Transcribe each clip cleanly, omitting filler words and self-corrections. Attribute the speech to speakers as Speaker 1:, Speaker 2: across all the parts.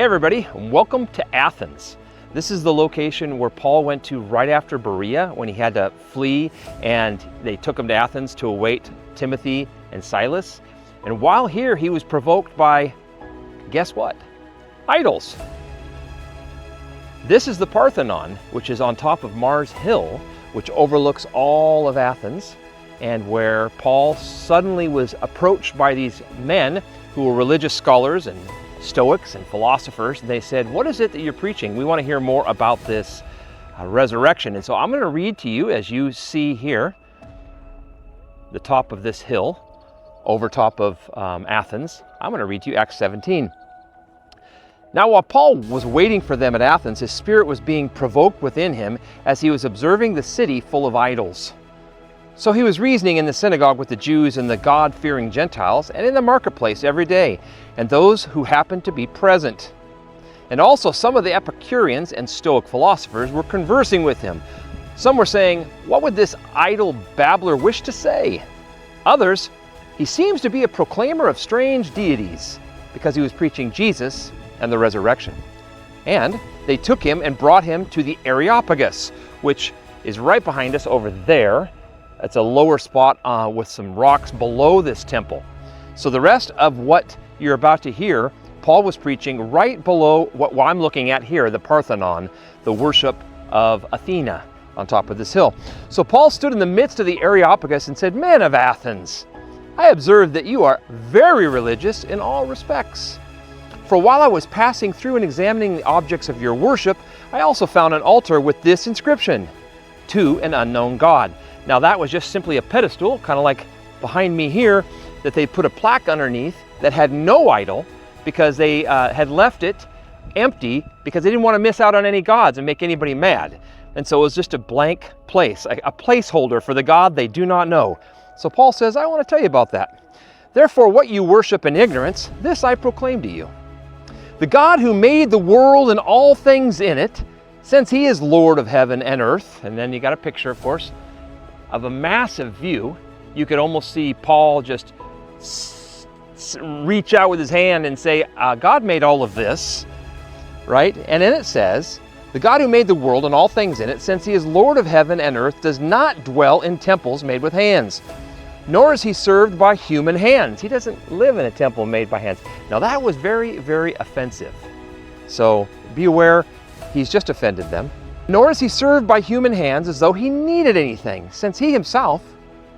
Speaker 1: Hey everybody, welcome to Athens. This is the location where Paul went to right after Berea when he had to flee, and they took him to Athens to await Timothy and Silas. And while here, he was provoked by, guess what? Idols. This is the Parthenon, which is on top of Mars Hill, which overlooks all of Athens, and where Paul suddenly was approached by these men who were religious scholars and Stoics and philosophers. And they said, what is it that you're preaching? We want to hear more about this resurrection. And so I'm going to read to you, as you see here, the top of this hill, over top of Athens. I'm going to read to you Acts 17. Now, while Paul was waiting for them at Athens, his spirit was being provoked within him as he was observing the city full of idols. So he was reasoning in the synagogue with the Jews and the God-fearing Gentiles, and in the marketplace every day, and those who happened to be present. And also some of the Epicureans and Stoic philosophers were conversing with him. Some were saying, what would this idle babbler wish to say? Others, he seems to be a proclaimer of strange deities, because he was preaching Jesus and the resurrection. And they took him and brought him to the Areopagus, which is right behind us over there. It's a lower spot with some rocks below this temple. So the rest of what you're about to hear, Paul was preaching right below what I'm looking at here, the Parthenon, the worship of Athena on top of this hill. So Paul stood in the midst of the Areopagus and said, Men of Athens, I observe that you are very religious in all respects. For while I was passing through and examining the objects of your worship, I also found an altar with this inscription, To an Unknown God. Now that was just simply a pedestal, kind of like behind me here, that they put a plaque underneath that had no idol because they had left it empty because they didn't want to miss out on any gods and make anybody mad. And so it was just a blank place, a placeholder for the God they do not know. So Paul says, I want to tell you about that. Therefore, what you worship in ignorance, this I proclaim to you. The God who made the world and all things in it, since he is Lord of heaven and earth, and then you got a picture, of course, of a massive view. You could almost see Paul just reach out with his hand and say, God made all of this, right? And then it says, the God who made the world and all things in it, since he is Lord of heaven and earth, does not dwell in temples made with hands, nor is he served by human hands. He doesn't live in a temple made by hands. Now that was very, very offensive. So be aware, he's just offended them. Nor is he served by human hands as though he needed anything, since he himself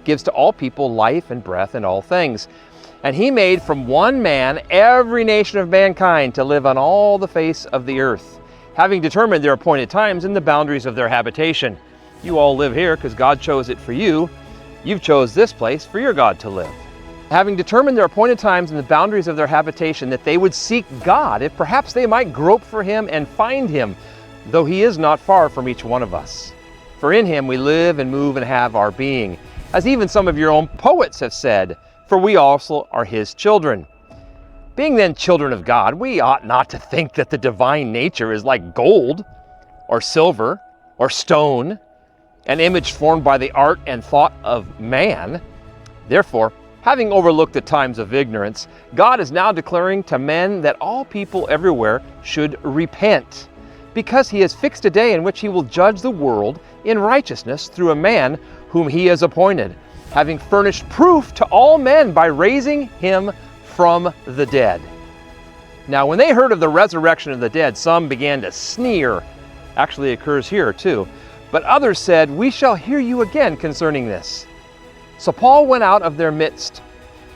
Speaker 1: gives to all people life and breath and all things. And he made from one man every nation of mankind to live on all the face of the earth, having determined their appointed times and the boundaries of their habitation. You all live here because God chose it for you. You've chose this place for your God to live. Having determined their appointed times and the boundaries of their habitation, that they would seek God, if perhaps they might grope for him and find him, though he is not far from each one of us. For in him we live and move and have our being, as even some of your own poets have said, for we also are his children. Being then children of God, we ought not to think that the divine nature is like gold, or silver, or stone, an image formed by the art and thought of man. Therefore, having overlooked the times of ignorance, God is now declaring to men that all people everywhere should repent, because he has fixed a day in which he will judge the world in righteousness through a man whom he has appointed, having furnished proof to all men by raising him from the dead. Now, when they heard of the resurrection of the dead, some began to sneer. Actually, it occurs here too. But others said, we shall hear you again concerning this. So Paul went out of their midst.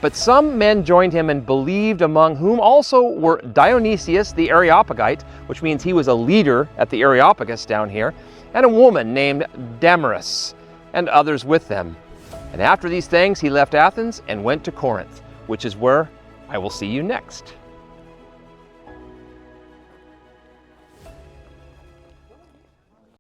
Speaker 1: But some men joined him and believed, among whom also were Dionysius the Areopagite, which means he was a leader at the Areopagus down here, and a woman named Damaris, and others with them. And after these things he left Athens and went to Corinth, which is where I will see you next.